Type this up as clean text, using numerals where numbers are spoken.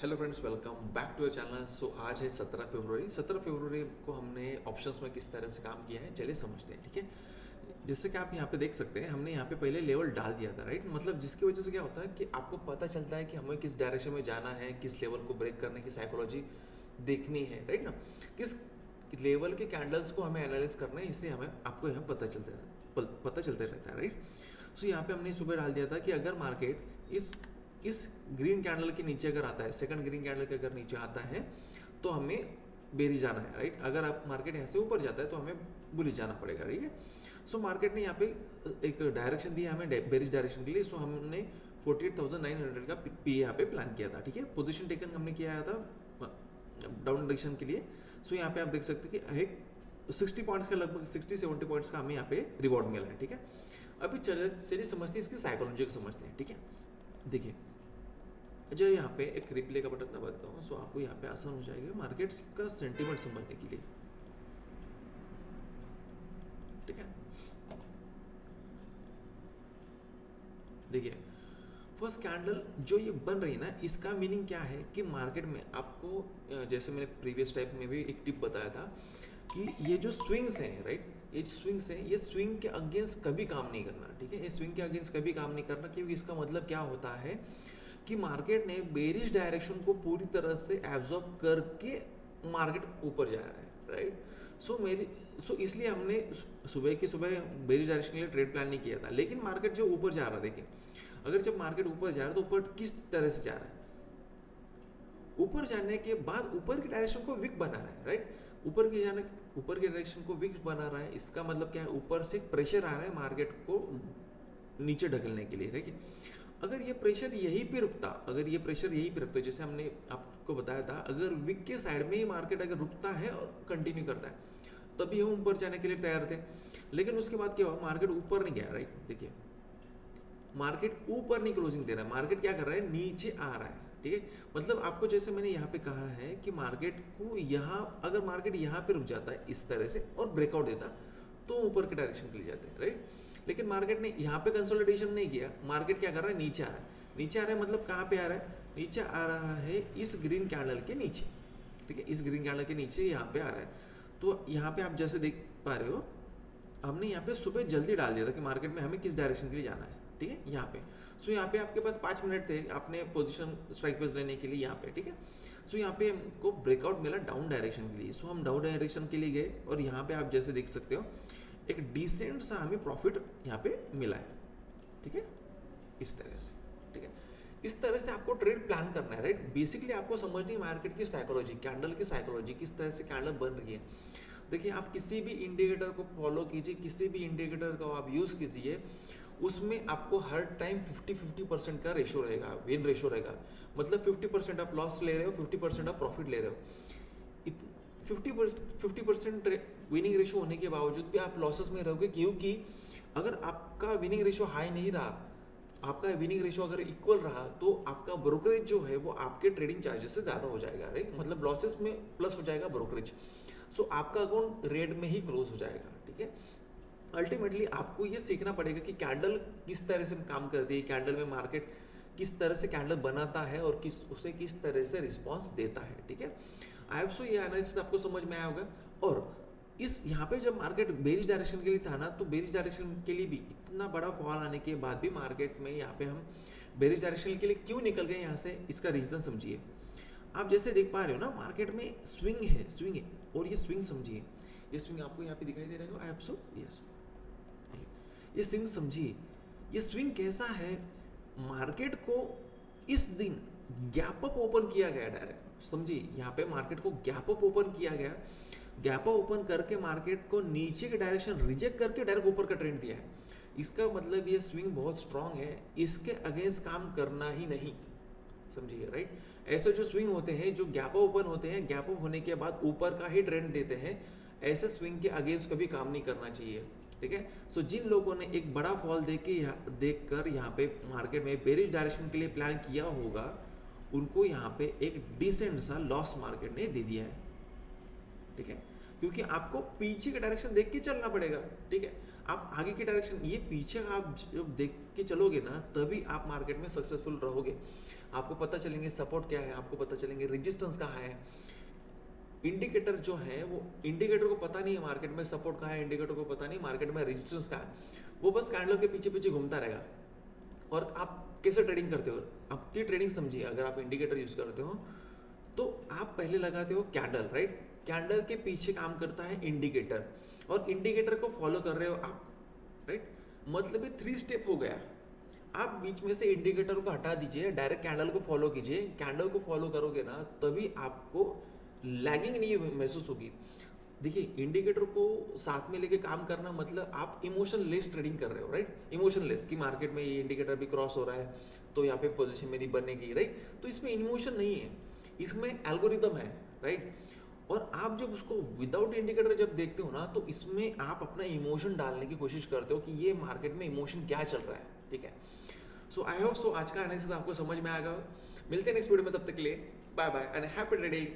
Hello friends, welcome back to our channel. So आज है 17 फरवरी को हमने ऑप्शंस में किस तरह से काम किया है चलिए समझते हैं। ठीक है, जैसे कि आप यहाँ पे देख सकते हैं, हमने यहाँ पे पहले लेवल डाल दिया था, राइट। मतलब जिसकी वजह से क्या होता है कि आपको पता चलता है कि हमें किस डायरेक्शन में जाना है, किस लेवल को ब्रेक करने की साइकोलॉजी देखनी है, राइट ना। किस लेवल के कैंडल्स को हमें एनालाइज करना है, इससे हमें आपको यहाँ पता चलता रहता है, राइट। सो यहाँ पे हमने सुबह डाल दिया था कि अगर मार्केट इस ग्रीन कैंडल के नीचे अगर आता है, सेकंड ग्रीन कैंडल के अगर नीचे आता है तो हमें बेरिश जाना है, राइट। अगर आप मार्केट यहाँ से ऊपर जाता है तो हमें बुलिश जाना पड़ेगा, ठीक है। सो मार्केट ने यहाँ पे एक डायरेक्शन दिया हमें बेरिश डायरेक्शन के लिए। सो हमने 48,900 का पी यहाँ पे प्लान किया था, ठीक है। पोजीशन टेकन हमने किया था डाउन डायरेक्शन के लिए। सो यहाँ पे आप देख सकते हैं कि एक 60 पॉइंट्स का, लगभग 60-70 पॉइंट्स का हमें यहाँ पे रिवॉर्ड मिला है, ठीक है। अभी चलिए समझते हैं इसकी साइकोलॉजी को समझते हैं, ठीक है। देखिए, जो यहाँ पे एक रिप्ले का बटन दबाता हूँ, सो आपको यहाँ पे आसान हो जाएगा मार्केट्स का सेंटीमेंट समझने के लिए, ठीक है। देखिए, फर्स्ट कैंडल जो ये बन रही है ना, इसका मीनिंग क्या है कि मार्केट में आपको, जैसे मैंने प्रीवियस टाइप में भी एक टिप बताया था कि ये जो स्विंग्स हैं, राइट, ये स्विंग्स हैं, ये स्विंग के अगेंस्ट कभी काम नहीं करना, ठीक है। ये स्विंग के अगेंस्ट कभी काम नहीं करना, क्योंकि इसका मतलब क्या होता है कि मार्केट ने बेरिश डायरेक्शन को पूरी तरह से एब्जॉर्ब करके मार्केट ऊपर जा रहा है, राइट। सो इसलिए हमने सुबह बेरिश डायरेक्शन के लिए ट्रेड प्लान नहीं किया था। लेकिन मार्केट जो ऊपर जा रहा है, देखिए, अगर जब मार्केट ऊपर जा रहा है तो ऊपर किस तरह से जा रहा है, ऊपर जाने के बाद ऊपर की डायरेक्शन को विक बना रहा है, राइट। ऊपर की डायरेक्शन को विक बना रहा है, इसका मतलब क्या है, ऊपर से प्रेशर आ रहा है मार्केट को नीचे ढकलने के लिए, ठीक। अगर ये प्रेशर यहीं पे रुकता, जैसे हमने आपको बताया था, अगर विक के साइड में ही मार्केट अगर रुकता है और कंटिन्यू करता है, तभी हम ऊपर जाने के लिए तैयार थे। लेकिन उसके बाद क्या हुआ, मार्केट ऊपर नहीं गया, राइट। देखिए, मार्केट ऊपर नहीं क्लोजिंग दे रहा है, मार्केट क्या कर रहा है, नीचे आ रहा है, ठीक है। मतलब आपको जैसे मैंने यहाँ पे कहा है कि मार्केट को यहाँ, अगर मार्केट यहाँ पे रुक जाता है इस तरह से और ब्रेकआउट देता तो ऊपर के डायरेक्शन के लिए जाते हैं, राइट। लेकिन मार्केट ने यहाँ पे कंसोलिडेशन नहीं किया, मार्केट क्या कर रहा है, नीचे आ रहा है। मतलब कहाँ पे आ रहा है, नीचे आ रहा है इस ग्रीन कैंडल के नीचे, ठीक है। इस ग्रीन कैंडल के नीचे यहाँ पे आ रहा है। तो यहाँ पे आप जैसे देख पा रहे हो, हमने यहाँ पे सुबह जल्दी डाल दिया था कि मार्केट में हमें किस डायरेक्शन के लिए जाना है, ठीक है, यहाँ पे। सो यहाँ पे आपके पास 5 मिनट थे आपने पोजीशन स्ट्राइक प्राइस लेने के लिए यहाँ पे, ठीक है। सो यहाँ पे हमको ब्रेकआउट मिला डाउन डायरेक्शन के लिए। सो हम डाउन डायरेक्शन के लिए गए और यहाँ पे आप जैसे देख सकते हो एक डिसेंट सा हमें प्रॉफिट यहाँ पे मिला है, ठीक है, इस तरह से, ठीक है। इस तरह से आपको ट्रेड प्लान करना है, राइट। बेसिकली आपको समझनी है मार्केट की साइकोलॉजी, कैंडल की साइकोलॉजी, किस तरह से कैंडल बन रही है। देखिए, आप किसी भी इंडिकेटर को फॉलो कीजिए, किसी भी इंडिकेटर का आप यूज़ कीजिए, उसमें आपको हर टाइम 50-50% का रेशो रहेगा, विन रेशो रहेगा। मतलब 50% आप लॉस ले रहे हो, 50% आप प्रॉफिट ले रहे हो। 50% विनिंग रेशो होने के बावजूद भी आप लॉसेस में रहोगे, क्योंकि अगर आपका विनिंग रेशो हाई नहीं रहा, आपका विनिंग रेशो अगर इक्वल रहा, तो आपका ब्रोकरेज जो है वो आपके ट्रेडिंग चार्जेस से ज़्यादा हो जाएगा, राइट। मतलब लॉसेस में प्लस हो जाएगा ब्रोकरेज। सो आपका अकाउंट रेड में ही क्लोज हो जाएगा, ठीक है। अल्टीमेटली आपको ये सीखना पड़ेगा कि कैंडल किस तरह से काम करती है, कैंडल में मार्केट किस तरह से कैंडल बनाता है और उसे किस तरह से रिस्पॉन्स देता है, ठीक है। आई होप सो ये एनालिसिस आपको समझ में आया होगा। और इस यहाँ पे जब मार्केट बेरिश डायरेक्शन के लिए था ना, तो बेरिश डायरेक्शन के लिए भी इतना बड़ा फॉल आने के बाद भी मार्केट में यहाँ पे हम बेरिश डायरेक्शन के लिए क्यों निकल गए यहाँ से, इसका रीज़न समझिए। आप जैसे देख पा रहे हो ना, मार्केट में स्विंग है और ये स्विंग समझिए, ये स्विंग आपको यहाँ पे दिखाई दे रहा है, आई होप सो, यस। ये स्विंग समझिए, ये स्विंग कैसा है, मार्केट को इस दिन गैप अप ओपन किया गया डायरेक्ट, समझिए। यहाँ पे मार्केट को गैप अप ओपन किया गया, गैप अप ओपन करके मार्केट को नीचे के डायरेक्शन रिजेक्ट करके डायरेक्ट ऊपर का ट्रेंड दिया है। इसका मतलब ये स्विंग बहुत स्ट्रांग है, इसके अगेंस्ट काम करना ही नहीं, समझिए, राइट। ऐसे जो स्विंग होते हैं, जो गैप अप ओपन होते हैं, गैप अप होने के बाद ऊपर का ही ट्रेंड देते हैं, ऐसे स्विंग के अगेंस्ट कभी काम नहीं करना चाहिए, ठीक है। सो जिन लोगों ने एक बड़ा फॉल देख कर यहाँ पे मार्केट में बेरिश डायरेक्शन के लिए प्लान किया होगा, उनको यहाँ पे एक डिसेंट सा लॉस मार्केट ने दे दिया है, ठीक है। क्योंकि आपको पीछे का डायरेक्शन देख के चलना पड़ेगा, ठीक है। आप आगे की डायरेक्शन, ये पीछे आप जब देख के चलोगे ना तभी आप मार्केट में सक्सेसफुल रहोगे। आपको पता चलेंगे सपोर्ट क्या है, आपको पता चलेंगे रेजिस्टेंस कहाँ है। इंडिकेटर जो है वो, इंडिकेटर को पता नहीं है मार्केट में सपोर्ट कहाँ है, इंडिकेटर को पता नहीं मार्केट में रेजिस्टेंस कहाँ है, वो बस कैंडल के पीछे पीछे घूमता रहेगा। और आप कैसे ट्रेडिंग करते हो, आपकी ट्रेडिंग समझिए। अगर आप इंडिकेटर यूज करते हो तो आप पहले लगाते हो कैंडल, राइट। कैंडल के पीछे काम करता है इंडिकेटर, और इंडिकेटर को फॉलो कर रहे हो आप, राइट। मतलब ये 3 स्टेप हो गया। आप बीच में से इंडिकेटर को हटा दीजिए, डायरेक्ट कैंडल को फॉलो कीजिए। कैंडल को फॉलो करोगे ना तभी आपको लैगिंग नहीं महसूस होगी। देखिए, इंडिकेटर को साथ में लेके काम करना मतलब आप इमोशन लेस ट्रेडिंग कर रहे हो, राइट। इमोशन लेस कि मार्केट में ये इंडिकेटर भी क्रॉस हो रहा है तो यहाँ पे पोजीशन मेरी बनेगी, राइट। तो इसमें इमोशन नहीं है, इसमें एल्गोरिदम है, राइट। और आप जब उसको विदाउट इंडिकेटर जब देखते हो ना तो इसमें आप अपना इमोशन डालने की कोशिश करते हो कि ये मार्केट में इमोशन क्या चल रहा है, ठीक है। सो आई होप सो आज का एनालिसिस आपको समझ में आएगा। मिलते हैं नेक्स्ट वीडियो में, तब तक के लिए bye bye and happy trading.